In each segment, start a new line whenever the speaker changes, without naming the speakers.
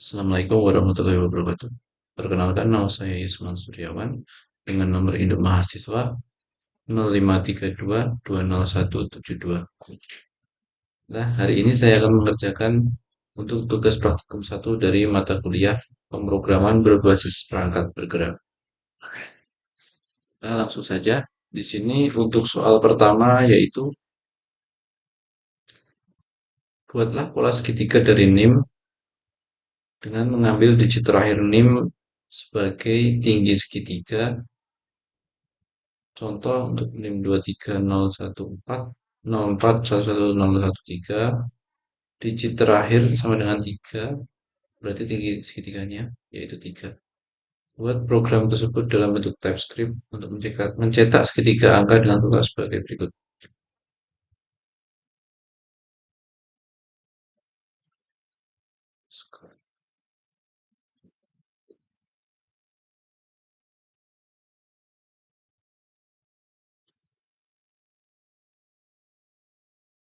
Assalamualaikum warahmatullahi wabarakatuh. Perkenalkan, nama saya Yusman Suryawan dengan nomor induk mahasiswa 0532200172. Nah, hari ini saya akan mengerjakan untuk tugas praktikum satu dari mata kuliah pemrograman berbasis perangkat bergerak. Nah, langsung saja. Di sini untuk soal pertama yaitu buatlah pola segitiga dari NIM dengan mengambil digit terakhir NIM sebagai tinggi segitiga. Contoh untuk NIM 23014 04111013, digit terakhir sama dengan 3, berarti tinggi segitiganya yaitu 3. Buat program tersebut dalam bentuk TypeScript untuk mencetak segitiga angka dengan tugas sebagai berikut.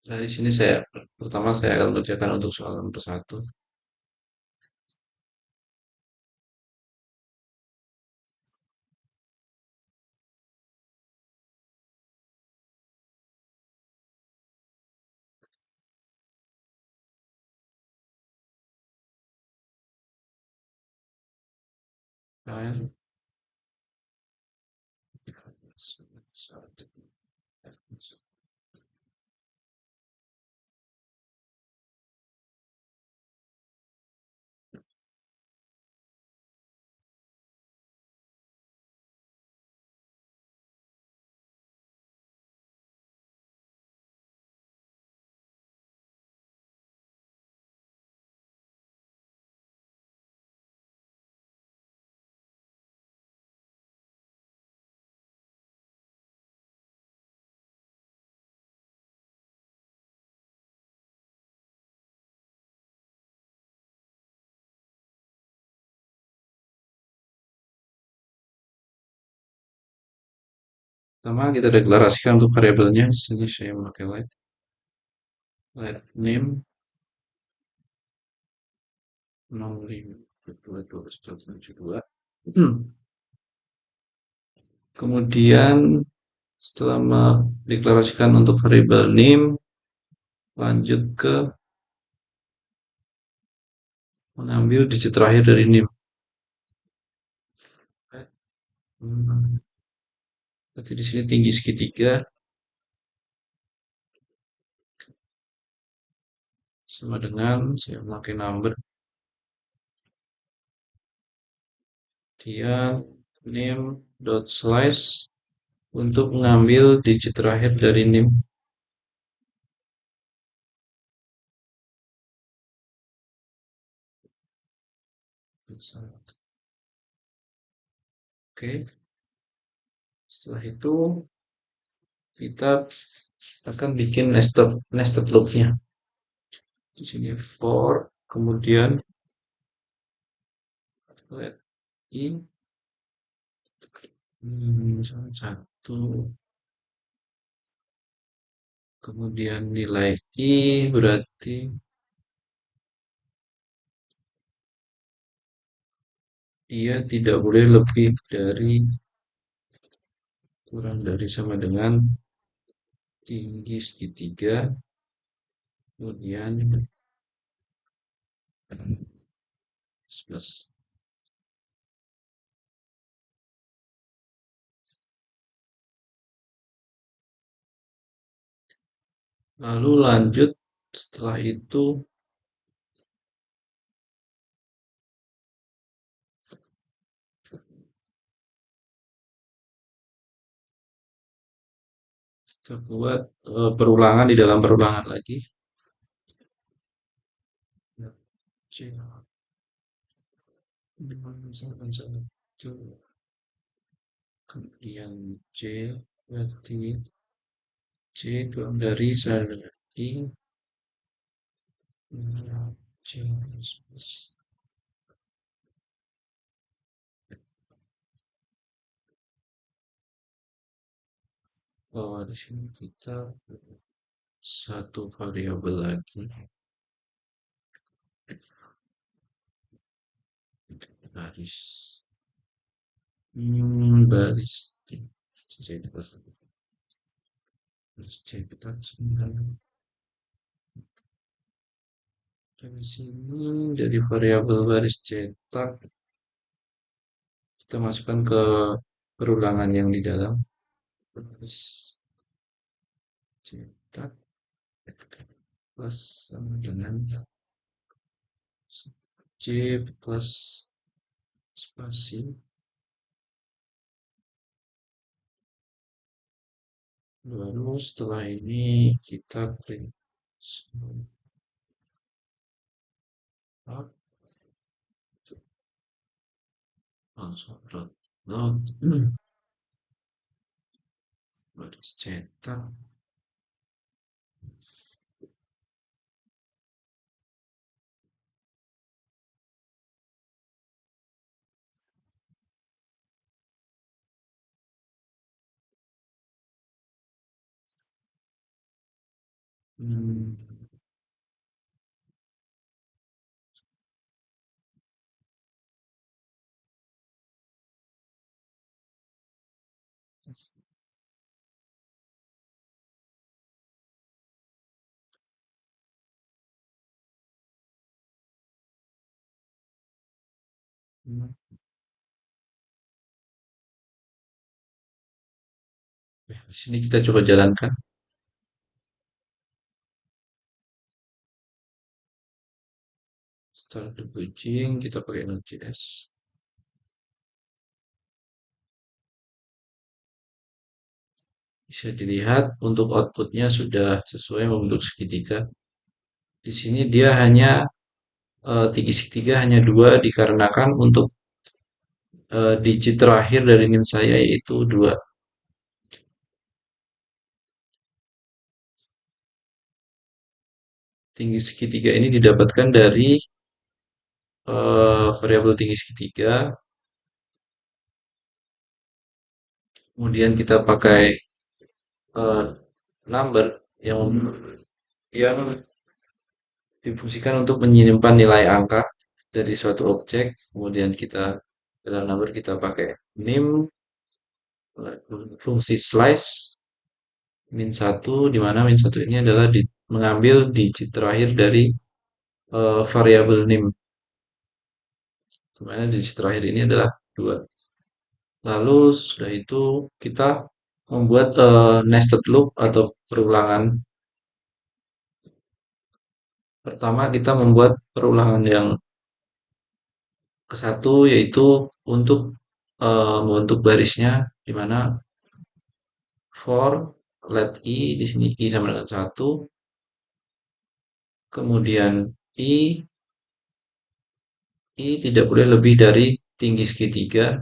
Nah, di sini pertama saya akan mengerjakan untuk soal nomor satu. Nah, pertama kita deklarasikan untuk variabelnya. Di sini saya memakai let name 05222172. Kemudian setelah mendeklarasikan untuk variabel name, lanjut ke mengambil digit terakhir dari name. Berarti di sini tinggi segitiga sama dengan saya memakai number, dia name dot slice untuk mengambil digit terakhir dari name. Oke, setelah itu kita akan bikin nested loop-nya. Di sini for, kemudian let in satu, kemudian nilai i berarti dia tidak boleh lebih dari kurang dari sama dengan tinggi segitiga, kemudian 11. Lalu lanjut setelah itu kita buat perulangan di dalam perulangan lagi. C, kemudian C berarti C kurang dari sama dengan I, C bahwa di sini kita satu variabel lagi baris, baris cetak, baris cetak sebentar. Dari sini dari variabel baris cetak kita masukkan ke perulangan yang di dalam baris cetak plus sama dengan C plus spasi. Lalu setelah ini kita print langsung log baris cetak. Hmm, di sini kita coba jalankan. Setelah debugging kita pakai Node.js. Bisa dilihat untuk outputnya sudah sesuai membentuk segitiga. Di sini dia hanya tinggi segitiga hanya 2 dikarenakan untuk digit terakhir dari NIM saya yaitu 2. Tinggi segitiga ini didapatkan dari variabel tinggi segitiga. Kemudian kita pakai eh, number yang difungsikan untuk menyimpan nilai angka dari suatu objek. Kemudian kita dalam number kita pakai nim fungsi slice min 1, di mana min 1 ini adalah mengambil digit terakhir dari variabel nim, di mana digit terakhir ini adalah 2. Lalu sudah itu kita membuat nested loop atau perulangan. Pertama kita membuat perulangan yang ke-1 yaitu untuk membentuk barisnya, di mana for let i, di sini i sama dengan 1, kemudian i tidak boleh lebih dari tinggi segitiga.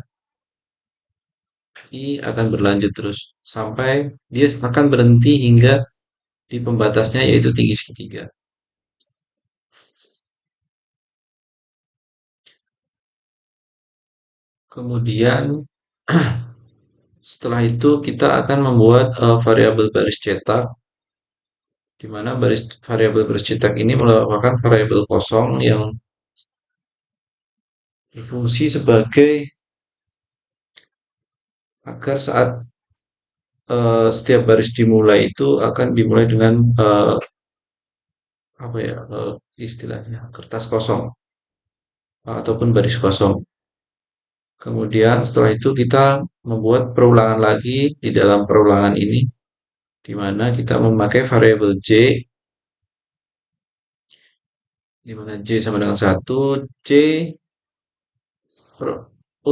I akan berlanjut terus sampai dia akan berhenti hingga di pembatasnya yaitu tinggi segitiga. Kemudian setelah itu kita akan membuat variabel baris cetak, di mana variabel baris cetak ini merupakan variabel kosong yang berfungsi sebagai agar saat setiap baris dimulai itu akan dimulai dengan apa ya istilahnya kertas kosong ataupun baris kosong. Kemudian setelah itu kita membuat perulangan lagi di dalam perulangan ini, di mana kita memakai variabel j, di mana j sama dengan 1, j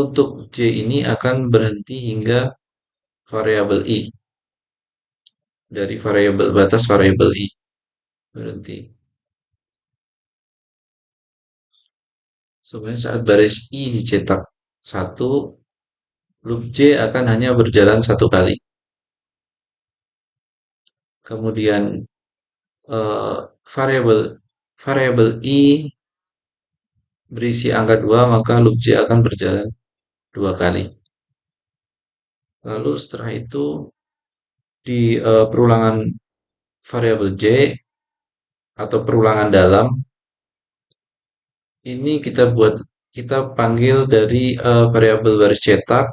untuk j ini akan berhenti hingga variabel i, dari variabel batas variabel i berhenti. Sebenarnya saat baris i dicetak 1, loop j akan hanya berjalan 1 kali. Kemudian eh, variabel variabel i berisi angka 2, maka loop j akan berjalan 2 kali. Lalu setelah itu di perulangan variabel j atau perulangan dalam ini kita buat kita panggil dari variabel baris cetak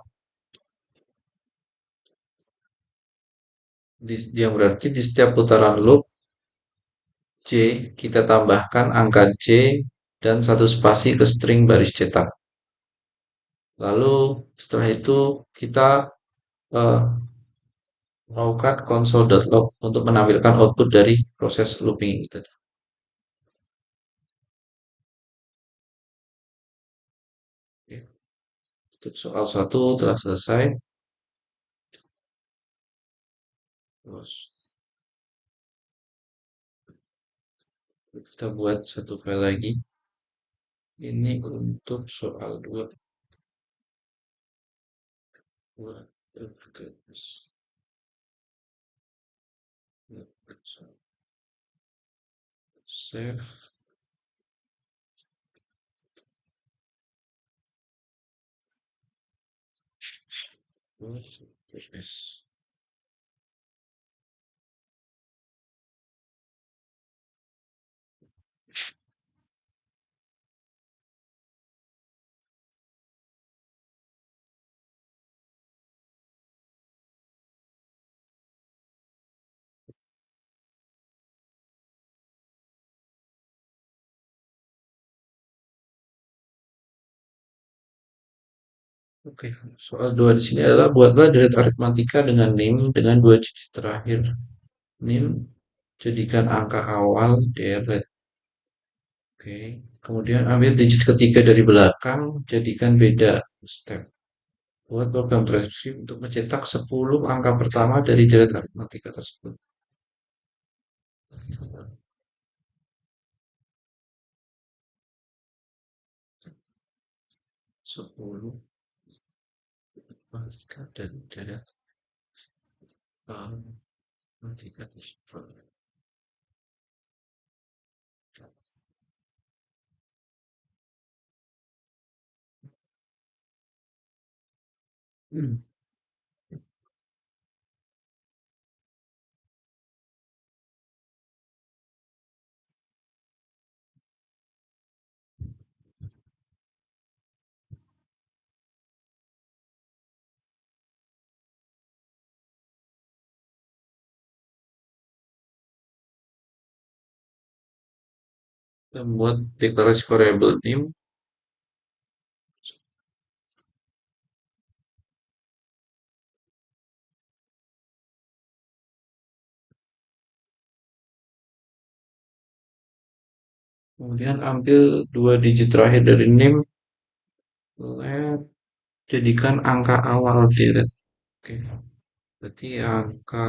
yang berarti di setiap putaran loop C kita tambahkan angka C dan satu spasi ke string baris cetak. Lalu setelah itu kita eh, melakukan console.log untuk menampilkan output dari proses looping itu. Oke, untuk soal satu telah selesai. Terus kita buat satu file lagi. Ini untuk soal dua. Buat save. Terus, oke, soal dua di sini adalah buatlah deret aritmatika dengan NIM dengan dua digit terakhir. NIM jadikan angka awal deret. Oke, kemudian ambil digit ketiga dari belakang, jadikan beda step. Buat program transkrip untuk mencetak 10 angka pertama dari deret aritmatika tersebut. 10 angka dari deret aritmatika tersebut. Hmm. Membuat deklarasi variabel NIM. Kemudian ambil dua digit terakhir dari NIM, let jadikan angka awal deret. Oke, berarti angka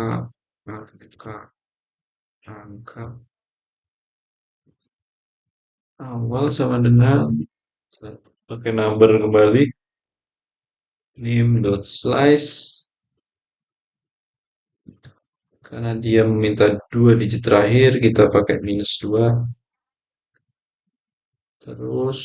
awal sama dengan pakai number kembali name.slice karena dia meminta dua digit terakhir kita pakai minus 2 terus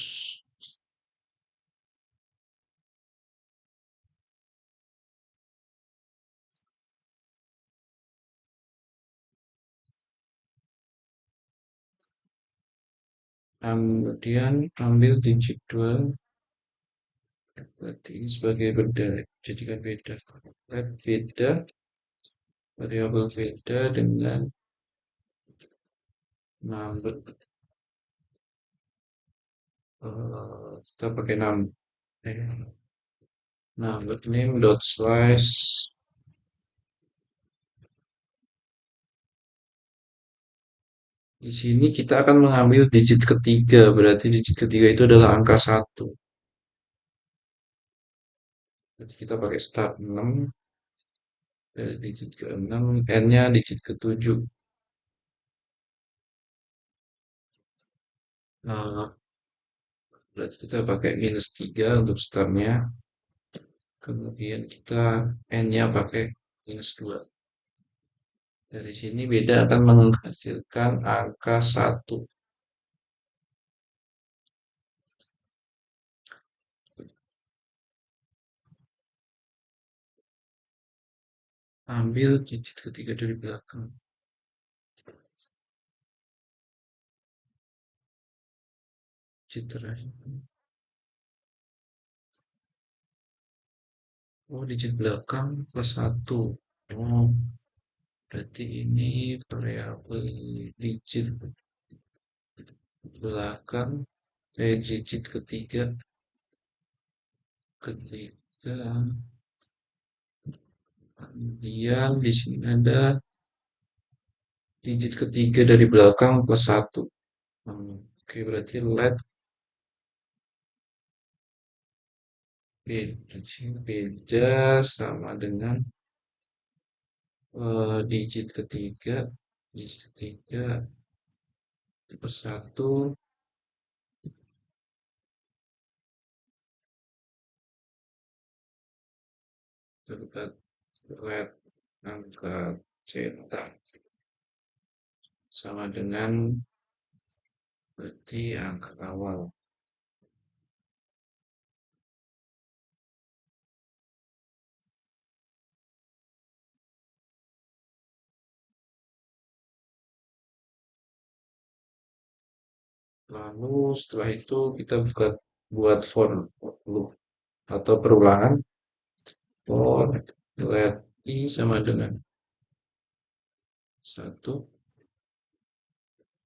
kemudian ambil digit 2 berarti ini sebagai beda jadikan beda let beda variabel beda dengan number kita pakai eh, number name dot slice di sini kita akan mengambil digit ketiga berarti digit ketiga itu adalah angka satu. Berarti kita pakai start 6 dari digit ke-6 n-nya digit ke-7. Nah, berarti kita pakai minus 3 untuk startnya. Kemudian kita n-nya pakai minus 2. Dari sini beda akan menghasilkan angka 1. Ambil digit ketiga dari belakang. Digit terakhir. Oh, digit belakang plus satu. Oh, berarti ini variabel digit belakang, digit ketiga, ketiga, kemudian di sini ada digit ketiga dari belakang plus satu. Oke, berarti let beda sama dengan digit ketiga, digit ketiga plus satu, terdapat let angka cetak sama dengan berarti angka awal. Lalu setelah itu kita buat for loop atau perulangan for let i sama dengan satu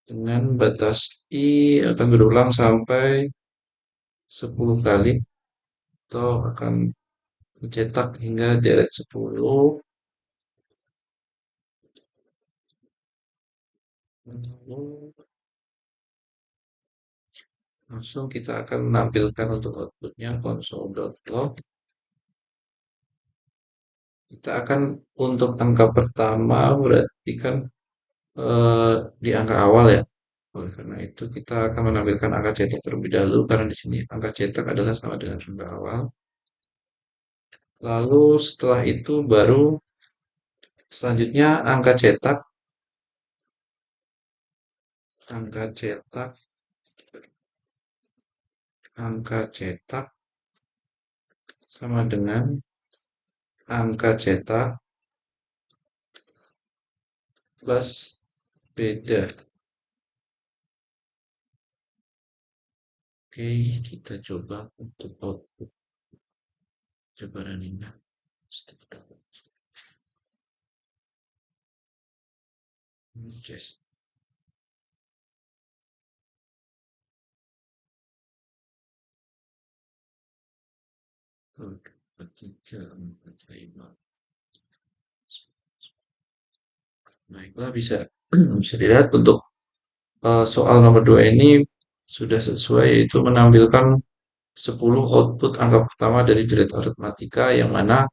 dengan batas i akan berulang sampai 10 kali atau akan mencetak hingga deret 10. Lalu langsung kita akan menampilkan untuk outputnya console.log. Kita akan untuk angka pertama berarti kan di angka awal ya. Oleh karena itu kita akan menampilkan angka cetak terlebih dahulu karena di sini angka cetak adalah sama dengan angka awal. Lalu setelah itu baru selanjutnya angka cetak, angka cetak sama dengan angka cetak plus beda. Oke, kita coba untuk output. Coba running. Yes. Tiga, empat, lima. Baiklah, bisa bisa dilihat untuk soal nomor 2 ini sudah sesuai, yaitu menampilkan 10 output angka pertama dari deret aritmatika yang mana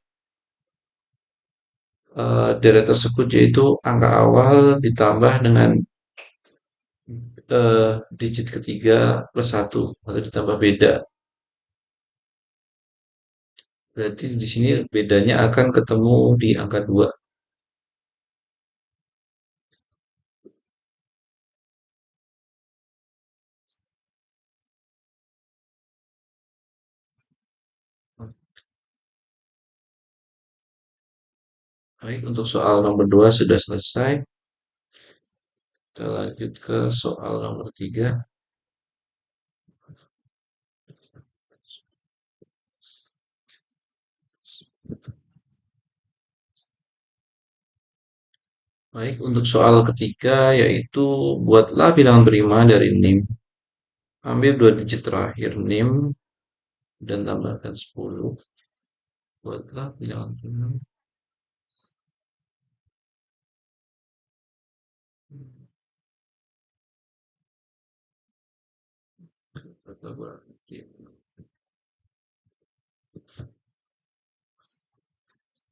deret tersebut yaitu angka awal ditambah dengan digit ketiga plus satu atau ditambah beda. Berarti di sini bedanya akan ketemu di angka 2. Baik, untuk soal nomor 2 sudah selesai. Kita lanjut ke soal nomor 3. Baik, untuk soal ketiga yaitu buatlah bilangan prima dari NIM. Ambil 2 digit terakhir NIM dan tambahkan 10. Buatlah bilangan prima.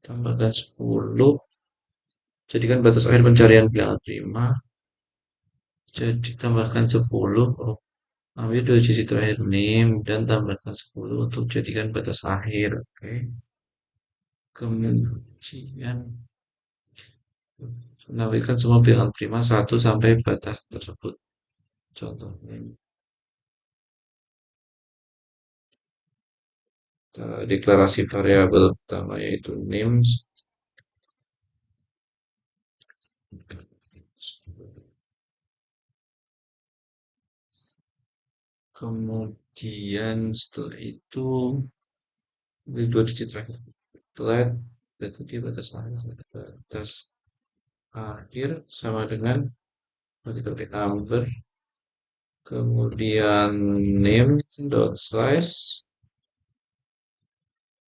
Tambahkan 10. Jadikan batas akhir pencarian bilangan prima. Jadi tambahkan 10. Ambil 2 digit terakhir NIM dan tambahkan 10 untuk jadikan batas akhir. Oke. Kemudian menampilkan semua bilangan prima 1 sampai batas tersebut. Contohnya deklarasi variabel pertama yaitu names, kemudian setelah itu beri 2 digit terakhir. Let berarti dia batas akhir. Batas akhir sama dengan kita ketik number, kemudian name dot size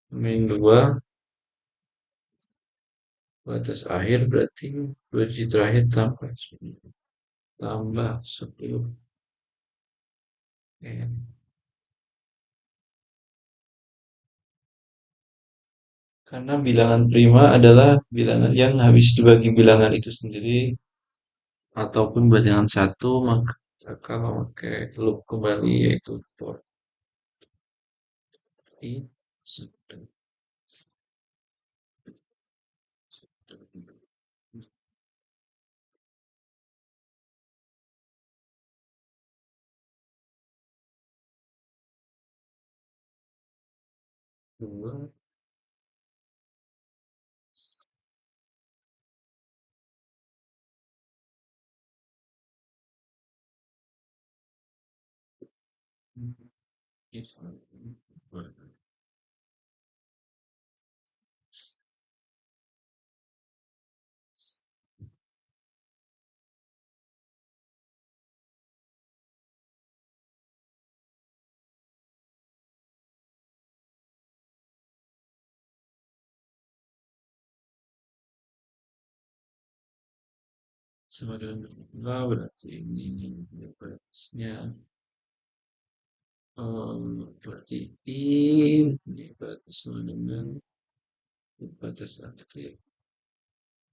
min 2 batas akhir berarti 2 digit terakhir tambah 10 n. Karena bilangan prima adalah bilangan yang habis dibagi bilangan itu sendiri ataupun bilangan satu, maka memakai loop kembali yaitu for i sedang dua sama dengan dua berarti ini batasnya berarti ini batas sama dengan batas aktif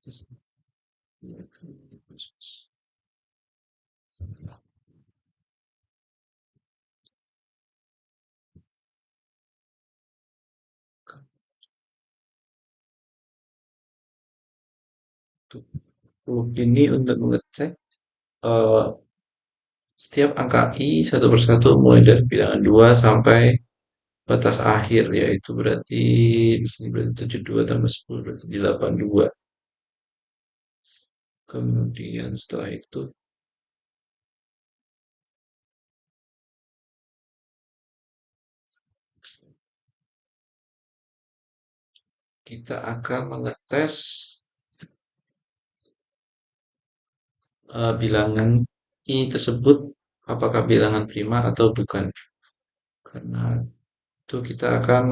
batas ini untuk mengecek eh, setiap angka i satu persatu mulai dari bilangan 2 sampai batas akhir yaitu berarti di sini berarti 72 tambah 10 berarti 82. Kemudian setelah itu kita akan mengetes bilangan i tersebut apakah bilangan prima atau bukan. Karena itu kita akan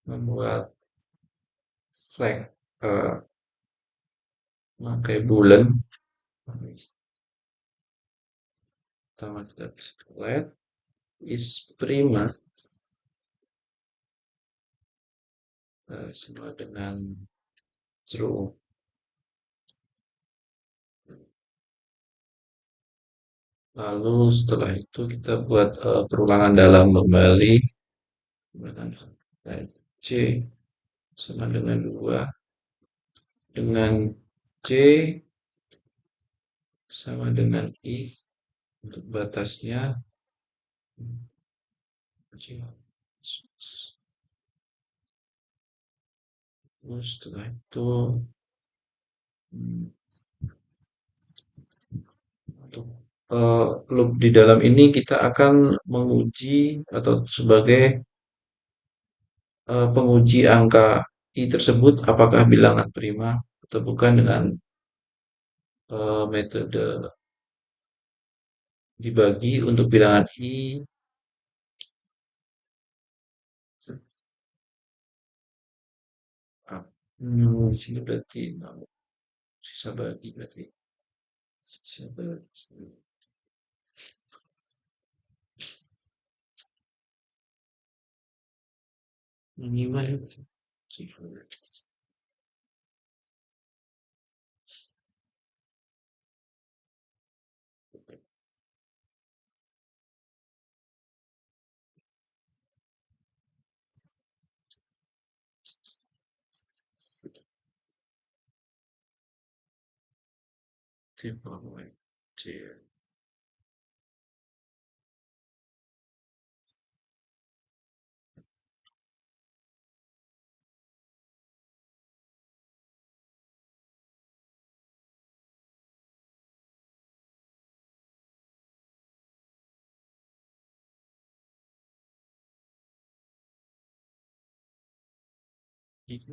membuat flag memakai bulan. Pertama kita bisa let is prima sama dengan true. Lalu setelah itu kita buat perulangan dalam kembali dengan C sama dengan 2 dengan C sama dengan I untuk batasnya. Terus setelah itu untuk loop di dalam ini kita akan menguji atau sebagai penguji angka i tersebut apakah bilangan prima atau bukan dengan metode dibagi untuk bilangan i. Di sini berarti sisa bagi berarti sisa bagi minimal tipe C. Ini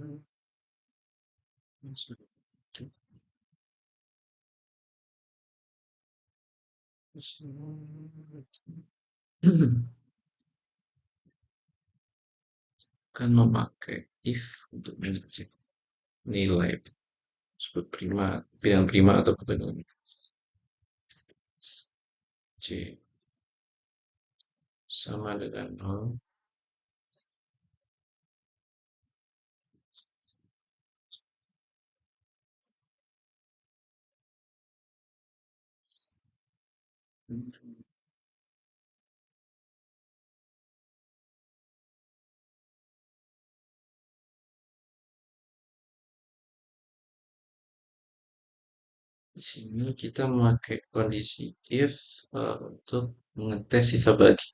kan memakai if untuk mengecek nilai sebut prima, bilang prima atau bukan. C sama dengan nol. Di sini kita memakai kondisi if untuk mengetes sisa bagi.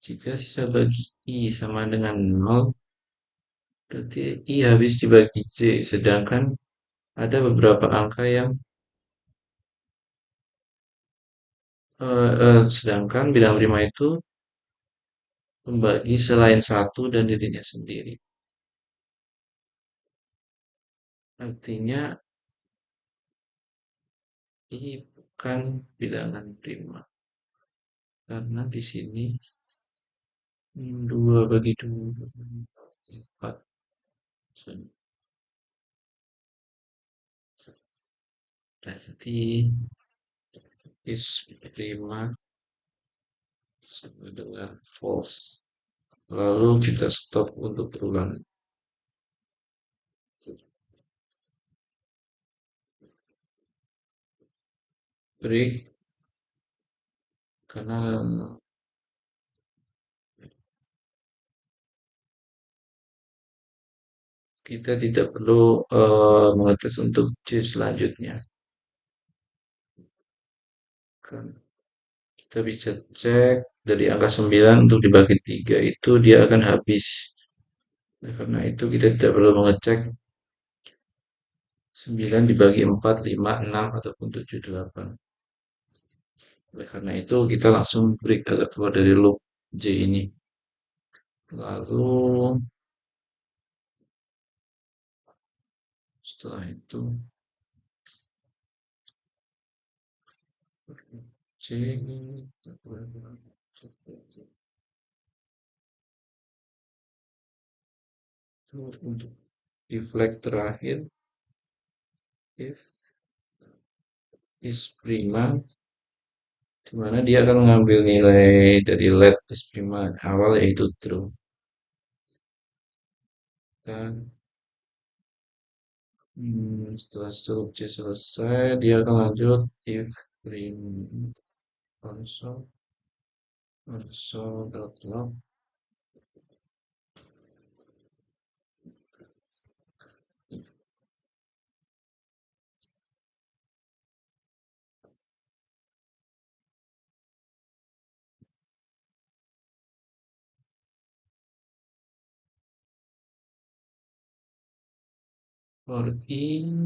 Jika sisa bagi I sama dengan nol, berarti I habis dibagi C, sedangkan ada beberapa angka yang sedangkan bilang prima itu membagi selain satu dan dirinya sendiri. Artinya ini bukan bilangan prima. Karena di sini 2 bagi 2, 4. Berarti is prima sama dengan false. Lalu kita stop untuk berulang. Break karena kita tidak perlu mengetes untuk C selanjutnya. Kan kita bisa cek dari angka 9 untuk dibagi 3 itu dia akan habis. Nah, karena itu kita tidak perlu mengecek 9 dibagi 4, 5, 6 ataupun 7, 8. Oleh karena itu kita langsung break atau keluar dari loop J ini. Lalu setelah itu C itu untuk di flag terakhir if is prima, di mana dia akan mengambil nilai dari let is prima awal yaitu true. Dan setelah stroke C selesai, dia akan lanjut if prima console.log. For i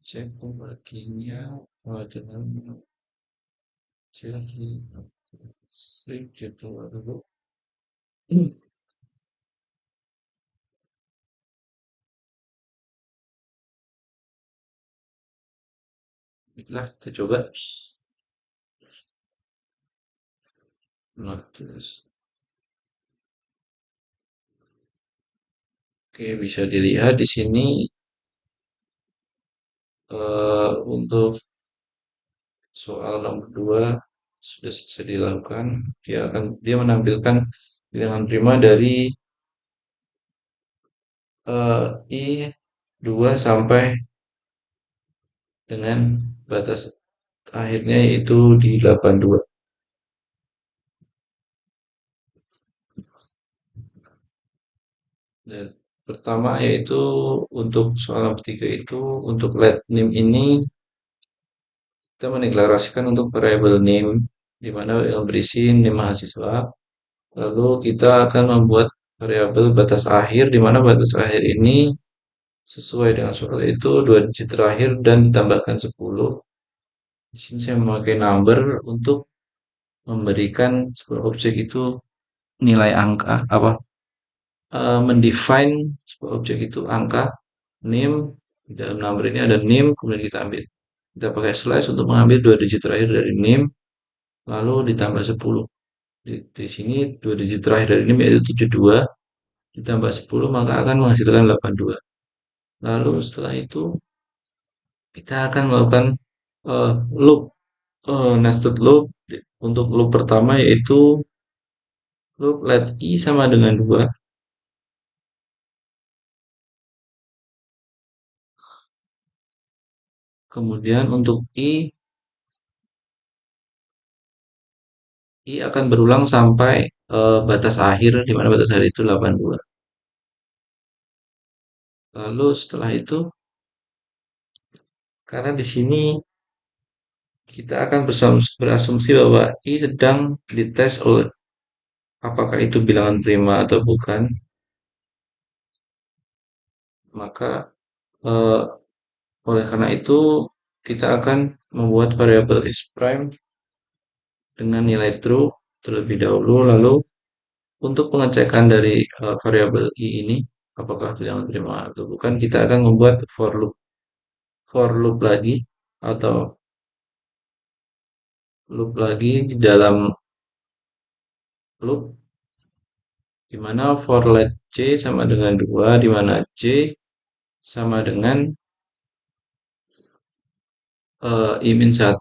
cek pembaginya adalah jadi strip jadwal dulu. Baiklah, kita coba. Notice. Oke, bisa dilihat di sini untuk soal nomor 2 sudah selesai dilakukan. Dia menampilkan bilangan prima dari I 2 sampai dengan batas akhirnya yaitu di 82. Dan pertama yaitu untuk soal nomor 3 itu untuk let name ini kita mendeklarasikan untuk variable name di mana yang berisi name mahasiswa. Lalu kita akan membuat variabel batas akhir di mana batas akhir ini sesuai dengan soal itu 2 digit terakhir dan ditambahkan 10. Di sini saya memakai number untuk memberikan sebuah objek itu nilai angka apa mendefine sebuah objek itu angka name. Di dalam number ini ada name, kemudian kita pakai slash untuk mengambil dua digit terakhir dari name, lalu ditambah 10. Di sini dua digit terakhir dari name yaitu 72, ditambah 10 maka akan menghasilkan 82. Lalu setelah itu kita akan melakukan loop, nested loop. Untuk loop pertama yaitu loop let i sama dengan 2. Kemudian untuk i akan berulang sampai batas akhir, di mana batas akhir itu 82. Lalu setelah itu, karena di sini kita akan berasumsi bahwa i sedang dites oleh apakah itu bilangan prima atau bukan, maka eh, oleh karena itu kita akan membuat variabel is prime dengan nilai true terlebih dahulu. Lalu untuk pengecekan dari variabel i ini apakah bilangan prima atau bukan, kita akan membuat for loop lagi, atau loop lagi di dalam loop, di mana for let c sama dengan 2, di mana c sama dengan i min 1,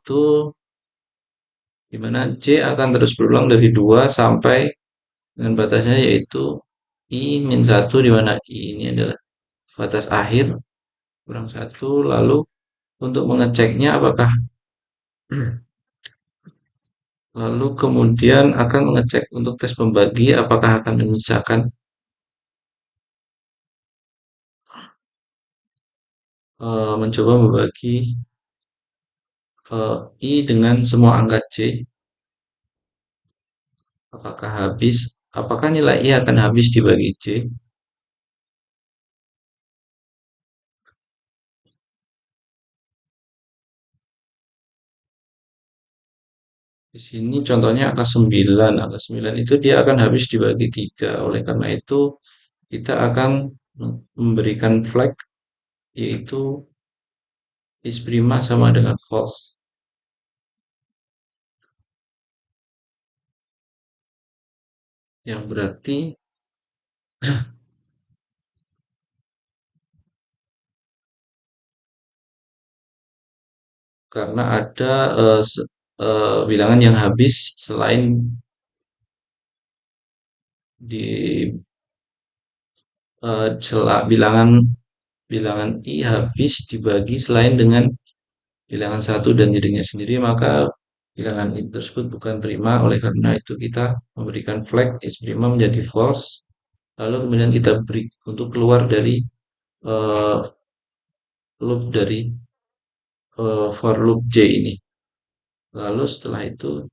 di mana c akan terus berulang dari 2 sampai dengan batasnya yaitu i min 1, di mana i ini adalah batas akhir kurang 1. Lalu untuk mengeceknya apakah lalu kemudian akan mengecek untuk tes pembagi apakah akan memisahkan, mencoba membagi i dengan semua angka c, apakah nilai i akan habis dibagi c. Di sini contohnya angka 9. Angka 9 itu dia akan habis dibagi 3. Oleh karena itu kita akan memberikan flag yaitu is prima sama dengan false. Yang berarti karena ada bilangan yang habis selain di bilangan bilangan i habis dibagi selain dengan bilangan satu dan dirinya sendiri, maka bilangan i tersebut bukan prima. Oleh karena itu kita memberikan flag is prima menjadi false. Lalu kemudian kita beri untuk keluar dari uh, loop dari for loop j ini. Lalu setelah itu,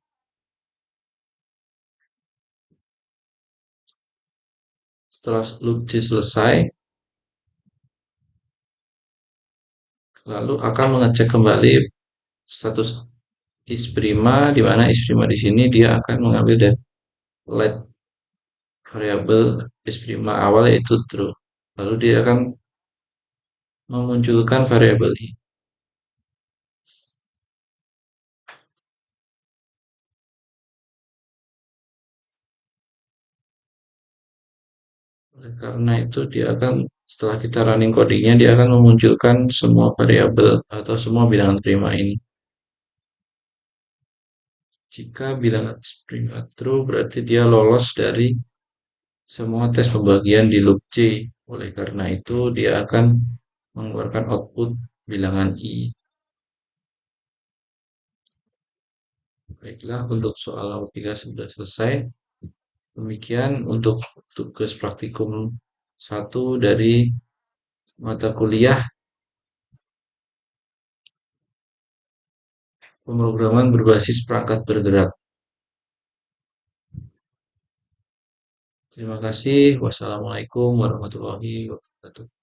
setelah loop j selesai, lalu akan mengecek kembali status is prima, di mana is prima di sini dia akan mengambil dan let variabel is prima awal yaitu true. Lalu dia akan memunculkan variabel i. Oleh karena itu dia akan, setelah kita running codingnya, dia akan memunculkan semua variabel atau semua bilangan prima ini. Jika bilangan prima true, berarti dia lolos dari semua tes pembagian di loop C. Oleh karena itu dia akan mengeluarkan output bilangan i. Baiklah, untuk soal nomor 3 sudah selesai. Demikian untuk tugas praktikum 1 dari mata kuliah pemrograman berbasis perangkat bergerak. Terima kasih. Wassalamualaikum warahmatullahi wabarakatuh.